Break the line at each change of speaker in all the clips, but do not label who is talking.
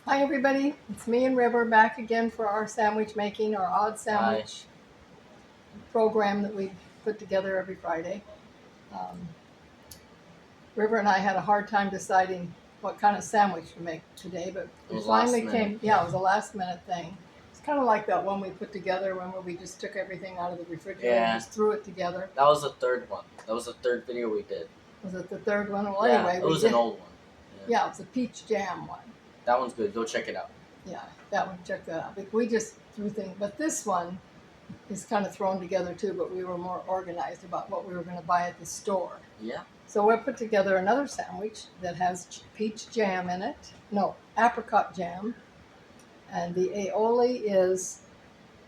Hi everybody, it's me and River back again for our sandwich making, our odd
Hi.
sandwich program that we put together every Friday. Um, River and I had a hard time deciding what kind of sandwich to make today, but
It
we
was last
finally
minute.
yeah, it was a last minute thing. It's kind of like that one we put together when we just took everything out of the refrigerator and
Yeah.
just threw it together.
That was the third one. That was the third video we did.
Was it the third one? Well,
Yeah,
anyway,
it
we
was an
did.
old one.
Yeah, it was a peach jam one.
That one's good. Go check it out.
Yeah, that one, check that out. We just threw things, but this one is kind of thrown together too, but we were more organized about what we were going to buy at the store.
Yeah.
So we put together another sandwich that has peach jam in it. No, apricot jam. And the aioli is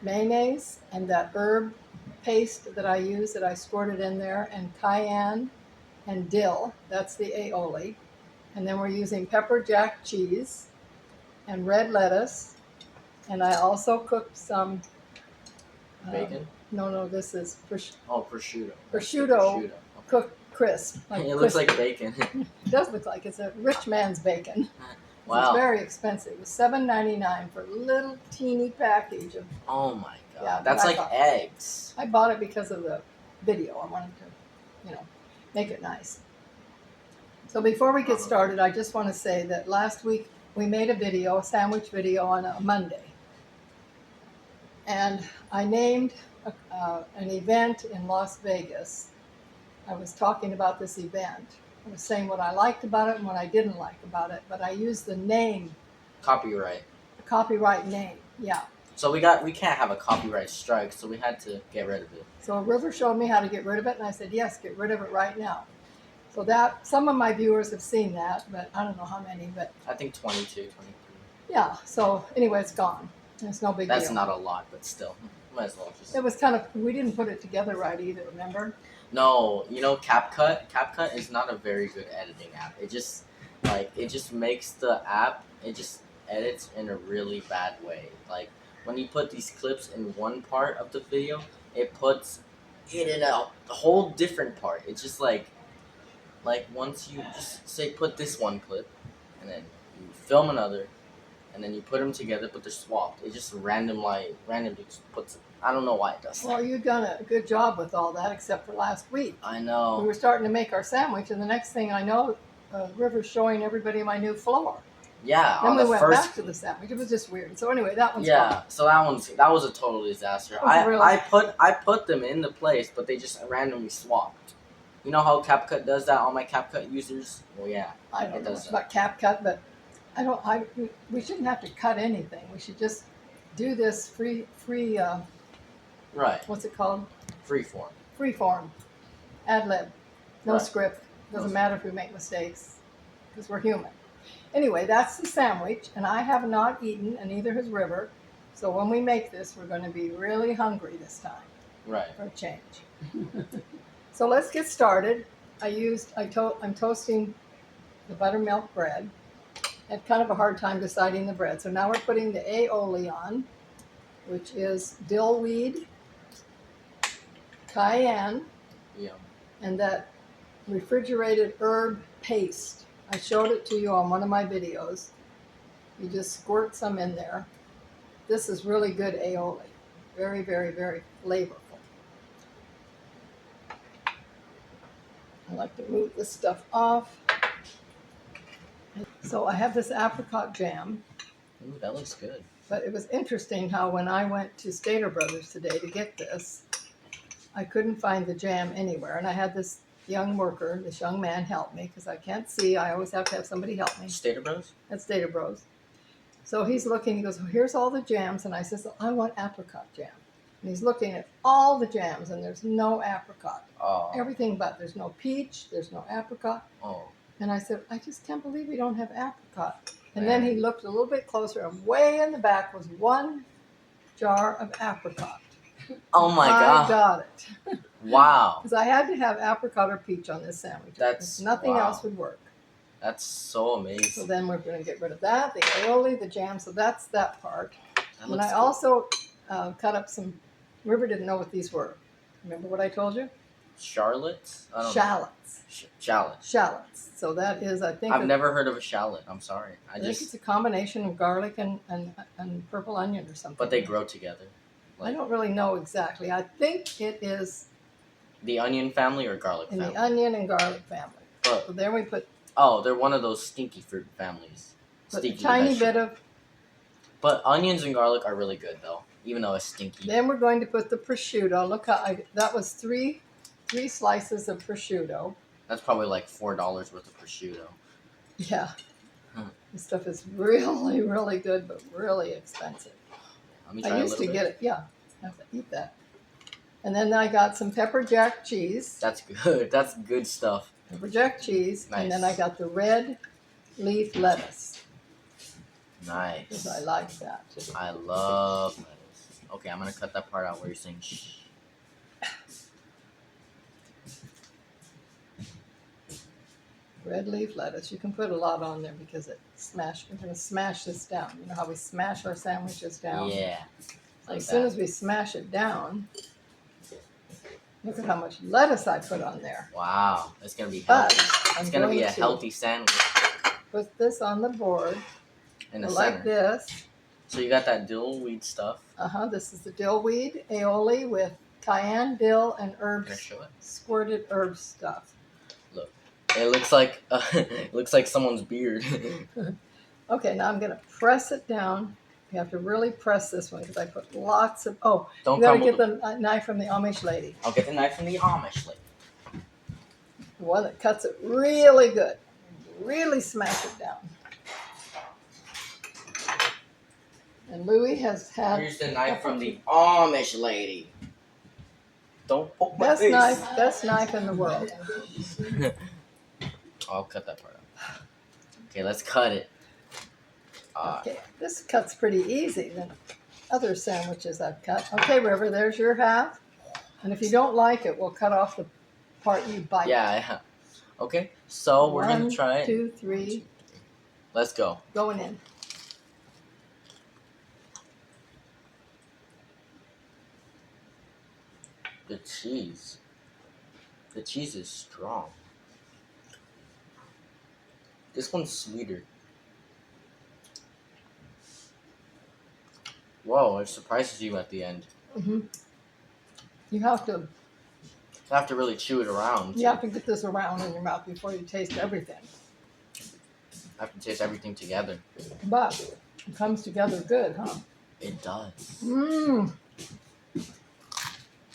mayonnaise and that herb paste that I use that I squirted in there, and cayenne and dill. That's the aioli. And then we're using pepper jack cheese and red lettuce. And I also cooked some
Bacon?
no, this is
Oh, prosciutto.
prosciutto
Okay.
cooked crisp. Like
It looks
crispy.
like bacon.
It does look like it's a rich man's bacon. It's
Wow.
very expensive. It was $7.99 for a little teeny package of.
Oh my god.
Yeah,
That's like eggs.
I bought it because of the video. I wanted to, make it nice. So before we get started, I just want to say that last week we made a sandwich video on a Monday. And I named an event in Las Vegas. I was talking about this event. I was saying what I liked about it and what I didn't like about it, but I used the name,
Copyright.
the copyright name. Yeah.
So we can't have a copyright strike, so we had to get rid of it.
So River showed me how to get rid of it, and I said, yes, get rid of it right now. So that some of my viewers have seen that, but I don't know how many. But
I think 22, 23.
yeah. So anyway, it's gone. It's no big deal.
That's not a lot, but still. Might as well just.
It was kind of, we didn't put it together right either, remember?
No, CapCut. CapCut is not a very good editing app. It just makes the app. It just edits in a really bad way. Like when you put these clips in one part of the video, it puts it in a whole different part. It's just like once you just say put this one clip, and then you film another, and then you put them together, but they're swapped. It just randomly just puts it. I don't know why it does that.
Well, you've done a good job with all that, except for last week.
I know.
We were starting to make our sandwich, and the next thing I know, River's showing everybody my new flour.
Yeah.
Then we went back to the sandwich. It was just weird. So anyway, that one's gone.
So that was a total disaster. I put them in the place, but they just randomly swapped. You know how CapCut does that? All my CapCut users. Well, yeah.
I don't know much about CapCut, but we shouldn't have to cut anything. We should just do this free.
Right.
What's it called?
Freeform.
Freeform. Ad lib. No
Right.
script. Doesn't matter if we make mistakes, because we're human. Anyway, that's the sandwich, and I have not eaten, and neither has River. So when we make this, we're going to be really hungry this time.
Right.
For a change. So let's get started. I'm toasting the buttermilk bread. I had kind of a hard time deciding the bread. So now we're putting the aioli on, which is dill weed, cayenne, and that refrigerated herb paste. I showed it to you on one of my videos. You just squirt some in there. This is really good aioli. Very, very, very flavorful. I like to move this stuff off. So I have this apricot jam.
Ooh, that looks good.
But it was interesting how when I went to Stater Brothers today to get this, I couldn't find the jam anywhere. And I had this young man help me because I can't see. I always have to have somebody help me.
Stater Bros?
At Stater Bros. So he's looking, he goes, well, here's all the jams. And I says, I want apricot jam. And he's looking at all the jams, and there's no apricot.
Oh.
Everything but. There's no peach, there's no apricot.
Oh.
And I said, I just can't believe we don't have apricot. And then he looked a little bit closer, and way in the back was one jar of apricot.
Oh my God.
I got it.
Wow.
Because I had to have apricot or peach on this sandwich. Nothing else would work.
That's so amazing.
So then we're going to get rid of that, the aioli, the jam. So that's that part. And I
good.
also cut up some. River didn't know what these were. Remember what I told you?
Charlottes? I don't know.
Shallots.
Shallot.
Shallots. So that is, I think,
I've never heard of a shallot. I'm sorry.
I think it's a combination of garlic and purple onion or something.
But they grow together.
I don't really know exactly. I think it is
The onion family or garlic
in
family?
the onion and garlic family.
But,
So there we put
they're one of those stinky fruit families.
a
Stinky
tiny
vegetable.
bit of.
But onions and garlic are really good though, even though it's stinky.
Then we're going to put the prosciutto. Look how that was three slices of prosciutto.
That's probably like $4 worth of prosciutto.
Yeah.
Hmm.
This stuff is really, really good, but really expensive.
Let me try
I
a
used
little
to
bit.
get it. Yeah, I have to eat that. And then I got some pepper jack cheese.
That's good. That's good stuff.
Pepper jack cheese.
Nice.
And then I got the red leaf lettuce.
Nice.
Because I like that.
I love lettuce. Okay, I'm gonna cut that part out where you're saying shh.
Red leaf lettuce. You can put a lot on there because it smashed. We're going to smash this down. You know how we smash our sandwiches down?
Yeah. Like
As soon
that.
as we smash it down, look at how much lettuce I put on there.
Wow, it's gonna be
But
healthy. It's gonna be a healthy sandwich
put this on the board
in the
like
center.
this.
So you got that dill weed stuff.
This is the dill weed aioli with cayenne, dill, and
Can I
herbs,
show it?
squirted herb stuff.
It looks like it looks like someone's beard.
Okay, now I'm going to press it down. You have to really press this one because I put lots of. Oh,
Don't
you got to
crumble
get the knife from the Amish lady,
I'll get the knife from the Amish lady.
the one that cuts it really good. Really smash it down. And Louis has had
Here's the knife from the Amish lady. Don't poke my face.
best knife in the world.
I'll cut that part out. Okay, let's cut it.
Okay, this cut's pretty easy than other sandwiches I've cut. Okay, River, there's your half. And if you don't like it, we'll cut off the part you bite.
Yeah. Okay, so we're gonna try it.
1, 2, 3,
Let's go.
going in.
The cheese. The cheese is strong. This one's sweeter. Whoa, it surprises you at the end.
Mm-hmm. You have to
You have to really chew it around.
get this around in your mouth before you taste everything.
I have to taste everything together.
But it comes together good, huh?
It does.
Mmm.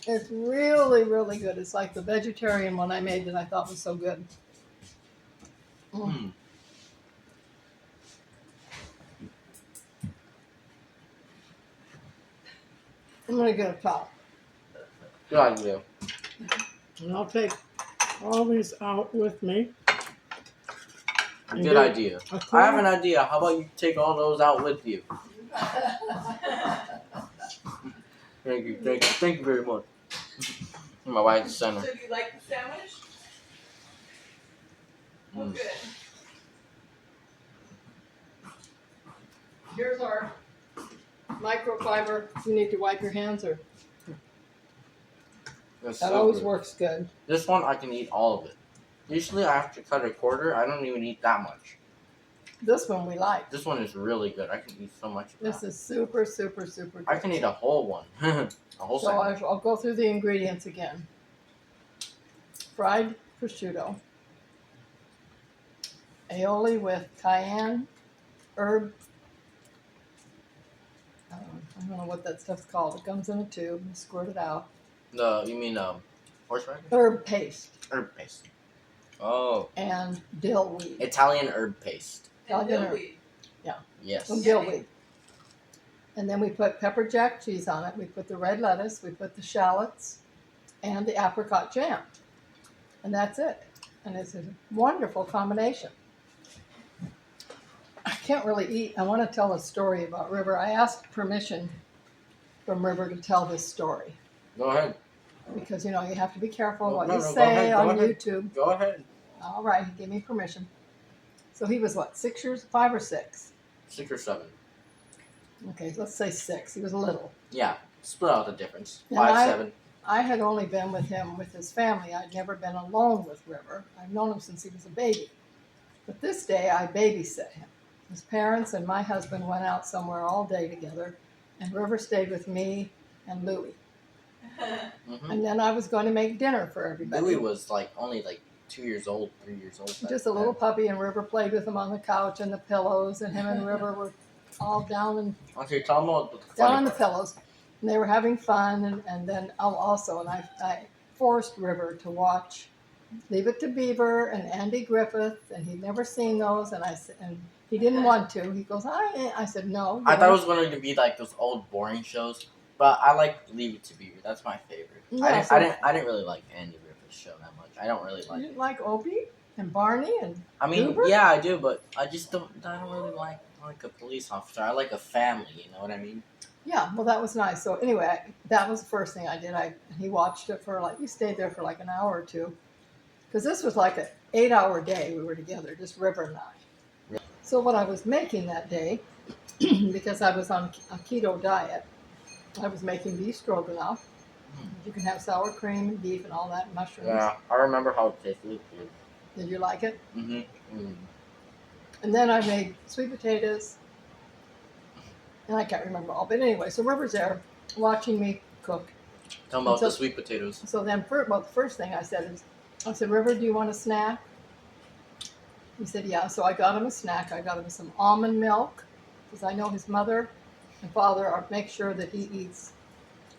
It's really, really good. It's like the vegetarian one I made that I thought was so good.
Hmm.
I'm going to get a towel.
Good idea.
And I'll take all these out with me.
Good idea. I have an idea. How about you take all those out with you? Thank you very much. My wife's center.
So do you like the sandwich? Oh,
Mm.
good.
Here's our microfiber. You need to wipe your hands, or
That's
that
so
always
good.
works good.
This one I can eat all of it. Usually I have to cut a quarter. I don't even eat that much.
This one we like.
This one is really good. I can eat so much of
This
that.
is super, super, super good.
I can eat a whole one. A whole
So
sandwich.
I'll go through the ingredients again. Fried prosciutto, aioli with cayenne, herb. I don't know what that stuff's called. It comes in a tube. You squirt it out.
You mean horseradish?
Herb paste
Herb paste. Oh,
and dill weed.
Italian herb paste.
I'll
And
get her.
millweed.
Yes.
Some dill weed. And then we put pepper jack cheese on it. We put the red lettuce. We put the shallots and the apricot jam. And that's it. And it's a wonderful combination. I can't really eat. I want to tell a story about River. I asked permission from River to tell this story
Go ahead.
because, you know, you have to be careful
No,
what
no,
you
no, go
say
ahead, go
on
ahead.
YouTube.
Go ahead.
All right, he gave me permission. So he was what, 6 years, 5 or 6?
6 or 7.
Okay, let's say 6. He was little.
Yeah. Split out the difference.
And
5,
I-
7.
I had only been with him with his family. I'd never been alone with River. I've known him since he was a baby. But this day I babysat him. His parents and my husband went out somewhere all day together, and River stayed with me and Louie.
Hmm.
And then I was going to make dinner for everybody.
Louis was like only like 2 years old, 3 years old.
Just a little puppy, and River played with him on the couch and the pillows, and him and River were all down
Okay, tell me what the
on
funny
the
part.
pillows, and they were having fun. And then I forced River to watch Leave It to Beaver and Andy Griffith, and he'd never seen those, and he didn't want to. He goes, I said no.
I thought it was going to be like those old boring shows, but I like Leave It to Beaver. That's my favorite.
Yeah,
I didn't really like Andy Griffith's show that much. I don't really
You
like it.
didn't like Opie and Barney and
I mean,
Goober?
yeah, I do, but I just don't. I don't really like a police officer. I like a family. You know what I mean?
Yeah, well, that was nice. So anyway, that was the first thing I did. He watched it for he stayed there for like an hour or two, because this was like an 8-hour day we were together, just River and I. So what I was making that day, because I was on a keto diet, I was making beef stroganoff. You can have sour cream and beef and all that, mushrooms.
Yeah, I remember how it tasted.
Did you like it?
Mm-hmm.
And then I made sweet potatoes, and I can't remember all. But anyway, so River's there watching me cook.
Tell me about
So-
the sweet potatoes.
So then, the first thing I said, River, do you want a snack? He said, yeah. So I got him a snack. I got him some almond milk, because I know his mother and father make sure that he eats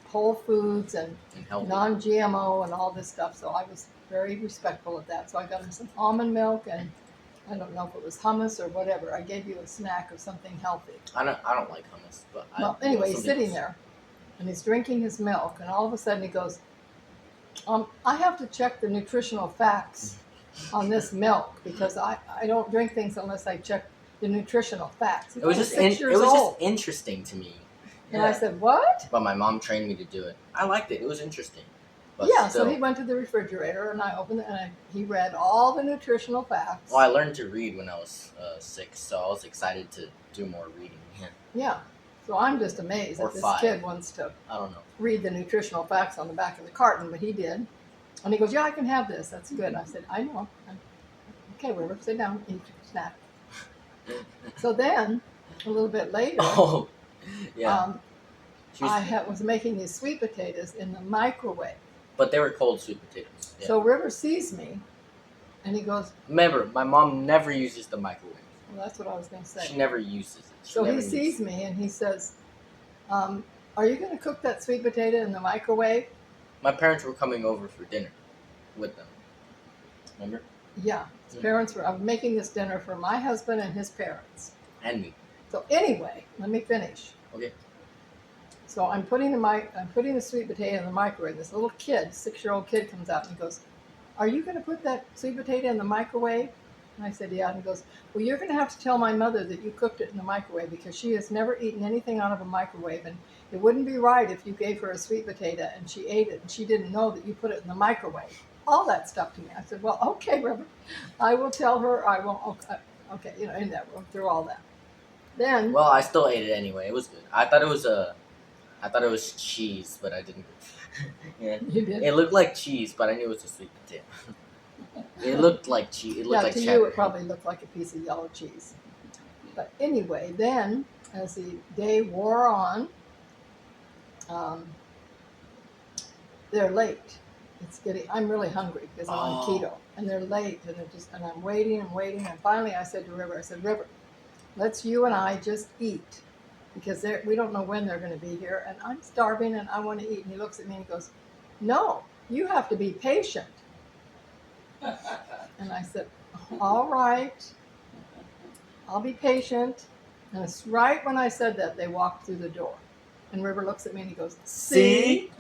whole foods and
And healthy.
non-GMO and all this stuff. So I was very respectful of that. So I got him some almond milk, and I don't know if it was hummus or whatever. I gave you a snack of something healthy.
I don't like hummus, but
Well, anyway, he's sitting there, and he's drinking his milk, and all of a sudden he goes, I have to check the nutritional facts on this milk, because I don't drink things unless I check the nutritional facts. He's
It was
only
just
6
it
years
was
old.
just interesting to me.
And I said, what?
But my mom trained me to do it. I liked it. It was interesting. But
Yeah,
still,
so he went to the refrigerator, and I opened it, and he read all the nutritional facts.
well, I learned to read when I was 6, so I was excited to do more reading. Yeah.
Yeah. So I'm just amazed
Or
that this
5.
kid wants to
I don't know.
read the nutritional facts on the back of the carton, but he did. And he goes, yeah, I can have this. That's good. And I said, I know. Okay, River, sit down, eat your snack. So then, a little bit later,
Oh, yeah. She was-
I was making these sweet potatoes in the microwave.
but they were cold sweet potatoes. Yeah.
So River sees me, and he goes,
Remember, my mom never uses the microwave.
well, that's what I was going to say.
She never uses it. She
So he
never
sees
uses it.
me, and he says, are you going to cook that sweet potato in the microwave?
My parents were coming over for dinner with them. Remember?
Yeah. His
Mm.
parents were, I'm making this dinner for my husband and his parents.
And me.
So anyway, let me finish.
Okay.
So I'm putting the sweet potato in the microwave. This little kid, 6-year-old kid, comes out and he goes, are you going to put that sweet potato in the microwave? And I said, yeah. And he goes, well, you're going to have to tell my mother that you cooked it in the microwave, because she has never eaten anything out of a microwave, and it wouldn't be right if you gave her a sweet potato and she ate it and she didn't know that you put it in the microwave. All that stuff to me. I said, well, okay, River, I will tell her. I won't. Okay, in that, we'll through all that. Then,
Well, I still ate it anyway. It was good. I thought it was cheese, but I didn't. Yeah.
you did.
It looked like cheese, but I knew it was a sweet potato. It looked like cheese. It looked
Yeah,
like
to
cheddar.
you it probably looked like a piece of yellow cheese. But anyway, then as the day wore on, they're late. I'm really hungry because I'm on
Oh.
keto, and they're late, and I'm waiting and waiting, and finally I said to River, River, let's you and I just eat, because we don't know when they're going to be here, and I'm starving and I want to eat. And he looks at me and he goes, no, you have to be patient. And I said, all right, I'll be patient. And it's right when I said that, they walked through the door. And River looks at me and he goes, see?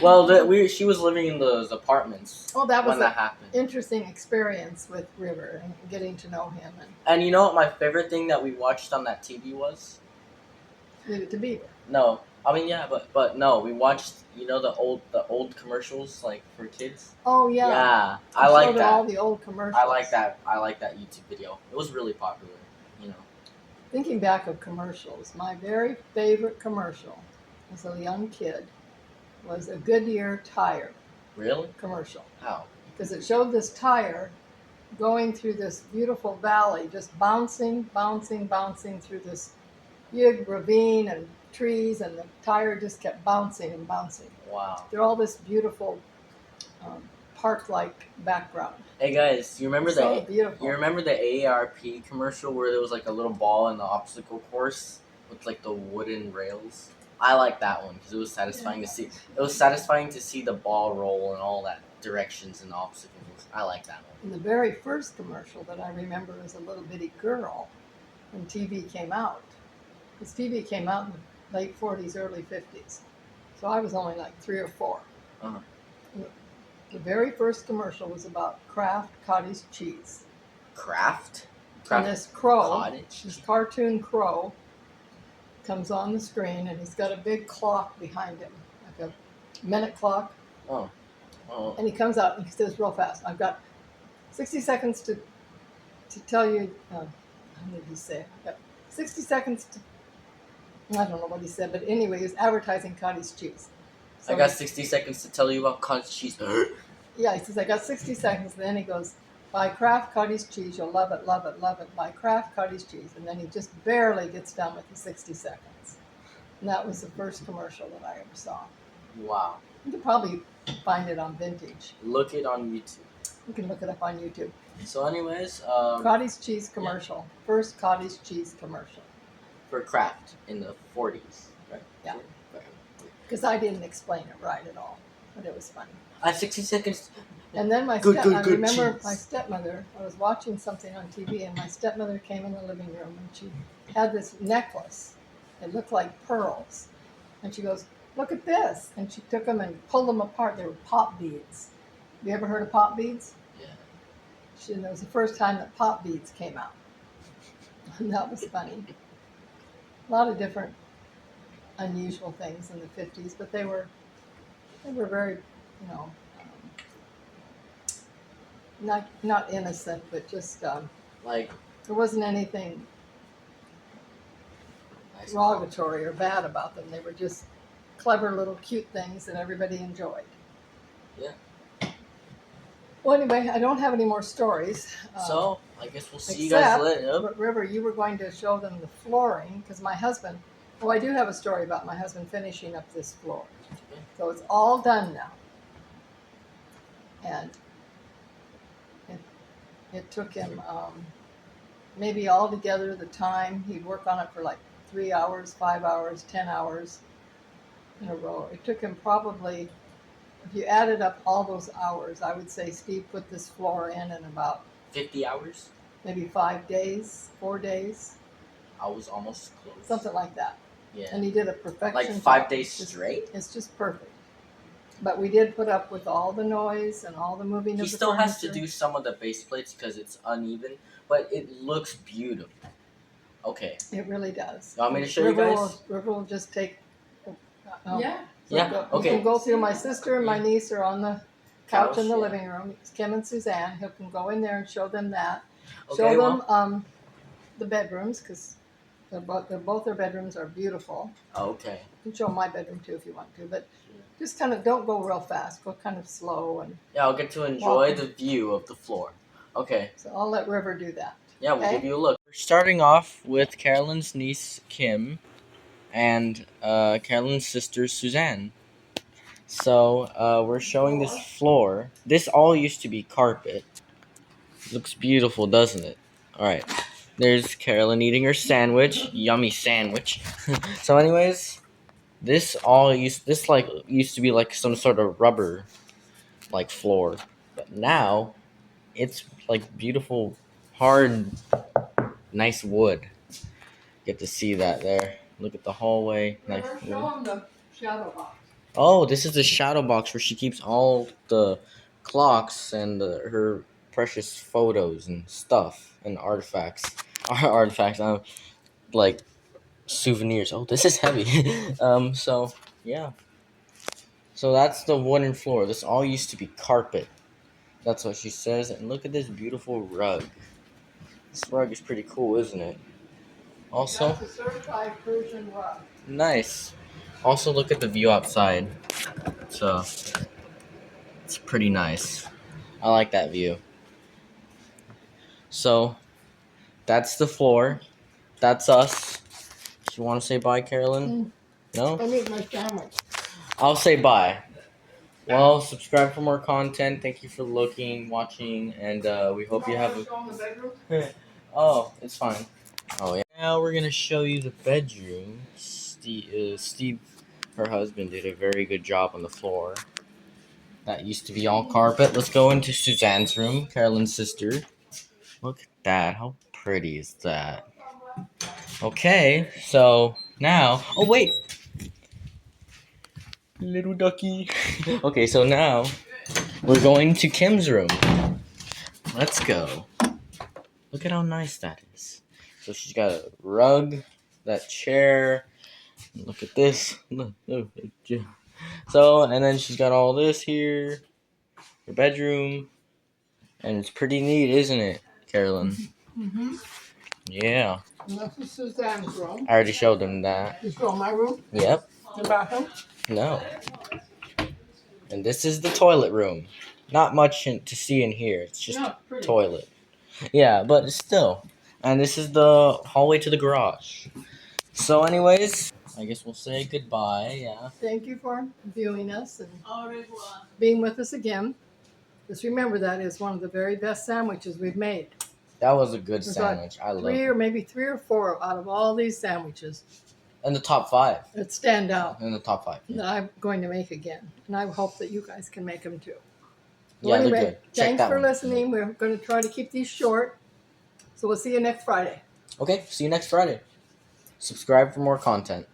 Well, she was living in those apartments
Oh, that was
when that
an
happened.
interesting experience with River and getting to know him and
And you know what my favorite thing that we watched on that TV was?
Leave It to Beaver.
No, I mean yeah, but no, we watched the old commercials like for kids.
Oh, yeah.
Yeah,
I
I like
showed her all
that.
the old commercials.
I like that. I like that YouTube video. It was really popular.
Thinking back of commercials, my very favorite commercial as a young kid was a Goodyear tire
Really?
commercial.
How?
Because it showed this tire going through this beautiful valley, just bouncing, bouncing, bouncing through this big ravine and trees, and the tire just kept bouncing and bouncing.
Wow.
They're all this beautiful park-like background.
Hey guys, you remember
So
the
beautiful.
AARP commercial where there was like a little ball in the obstacle course with like the wooden rails? I like that one because it was satisfying to see. It was satisfying to see the ball roll and all that directions and obstacles. I like that one.
And the very first commercial that I remember as a little bitty girl when TV came out, because TV came out in the late 40s, early 50s. So I was only like 3 or 4.
Uh-huh.
The very first commercial was about Kraft cottage cheese.
Kraft?
And this crow,
Cottage?
this cartoon crow, comes on the screen, and he's got a big clock behind him, like a minute clock.
Oh. Oh.
And he comes out and he says real fast, "I've got 60 seconds to tell you." How did he say? "I've got 60 seconds to." I don't know what he said, but anyway, he was advertising cottage cheese. So
I got 60 seconds to tell you about cottage cheese.
Yeah, he says, "I got 60 seconds." And then he goes, "Buy Kraft cottage cheese. You'll love it, love it, love it. Buy Kraft cottage cheese." And then he just barely gets done with the 60 seconds. And that was the first commercial that I ever saw.
Wow.
You can probably find it on Vintage.
Look it on YouTube.
You can look it up on YouTube.
So, anyways,
Cottage cheese commercial. First cottage cheese commercial.
for Kraft in the 40s, right?
Yeah. Because I didn't explain it right at all, but it was funny.
I have 60 seconds.
And then I
Good
remember
cheese.
my stepmother, I was watching something on TV, and my stepmother came in the living room, and she had this necklace. It looked like pearls. And she goes, "Look at this." And she took them and pulled them apart. They were pop beads. Have you ever heard of pop beads?
Yeah.
And it was the first time that pop beads came out. And that was funny. A lot of different unusual things in the 50s, but they were very, not innocent, but just
Like,
there wasn't anything
nice.
derogatory or bad about them. They were just clever little cute things that everybody enjoyed.
Yeah.
Well, anyway, I don't have any more stories.
So, I guess we'll see you guys later.
But River, you were going to show them the flooring, because my husband, I do have a story about my husband finishing up this floor. So it's all done now. And it took him maybe altogether the time, he'd work on it for like 3 hours, 5 hours, 10 hours in a row. It took him probably, if you added up all those hours, I would say Steve put this floor in about
50 hours?
maybe 5 days, 4 days,
I was almost close.
something like that.
Yeah.
And he did a perfection.
Like 5
job.
days straight?
It's just perfect. But we did put up with all the noise and all the moving of
He
the
still has to
furniture.
do some of the base plates because it's uneven, but it looks beautiful. Okay.
It really does.
You want me to show you guys?
River will just take.
Yeah.
Yeah,
You
okay.
can go through. My sister and my niece are on the couch in the
yeah.
living room. It's Kim and Suzanne. He can go in there and show them that.
Okay,
Show them the bedrooms, because both their bedrooms are beautiful.
Okay.
You can show my bedroom too if you want to, but just kind of don't go real fast. Go kind of slow, and
Yeah, I'll get to enjoy
Walking.
the view of the floor. Okay.
so I'll let River do that.
Yeah, we'll
Okay.
give you a look. We're starting off with Carolyn's niece, Kim, and Carolyn's sister, Suzanne. So, we're showing this floor. This all used to be carpet. Looks beautiful, doesn't it? Alright. There's Carolyn eating her sandwich. Yummy sandwich. So anyways, this used to be like some sort of rubber like floor. But now it's like beautiful, hard, nice wood. Get to see that there. Look at the hallway. Nice
River,
wood.
show them the shadow box.
Oh, this is the shadow box where she keeps all the clocks and her precious photos and stuff and artifacts. Artifacts, like souvenirs. Oh, this is heavy. So yeah. So that's the wooden floor. This all used to be carpet. That's what she says. And look at this beautiful rug. This rug is pretty cool, isn't it? Also,
That's a certified Persian rug.
nice. Also, look at the view outside. It's pretty nice. I like that view. So that's the floor. That's us. Do you want to say bye, Carolyn? No?
I need my sandwich.
I'll say bye. Well, subscribe for more content. Thank you for watching, and we hope you have a... Oh, it's fine. Oh, yeah. Now we're going to show you the bedroom. Steve, her husband, did a very good job on the floor. That used to be all carpet. Let's go into Suzanne's room, Carolyn's sister. Look at that. How pretty is that? Okay, so now... Oh, wait! Little ducky. Okay, so now we're going to Kim's room. Let's go. Look at how nice that is. So she's got a rug, that chair. Look at this. So, and then she's got all this here. Her bedroom. And it's pretty neat, isn't it, Carolyn?
Mm-hmm.
Yeah.
And this is Suzanne's room.
I already showed them that.
You show my room?
Yep.
The bathroom?
No. And this is the toilet room. Not much to see in here. It's just
No,
a
pretty.
toilet. Yeah, but still. And this is the hallway to the garage. So anyways, I guess we'll say goodbye, yeah.
Thank you for viewing us and being with us again. Just remember that is one of the very best sandwiches we've made.
That was a good
There's
sandwich. I love
Three
it.
or maybe 3 or 4 out of all these sandwiches
In the top 5.
that stand out
In the top 5.
that I'm going to make again. And I hope that you guys can make them too.
Yeah,
Well,
they're good. Check
thanks
that
for
one.
listening. We're going to try to keep these short. So we'll see you next Friday.
Okay, see you next Friday. Subscribe for more content.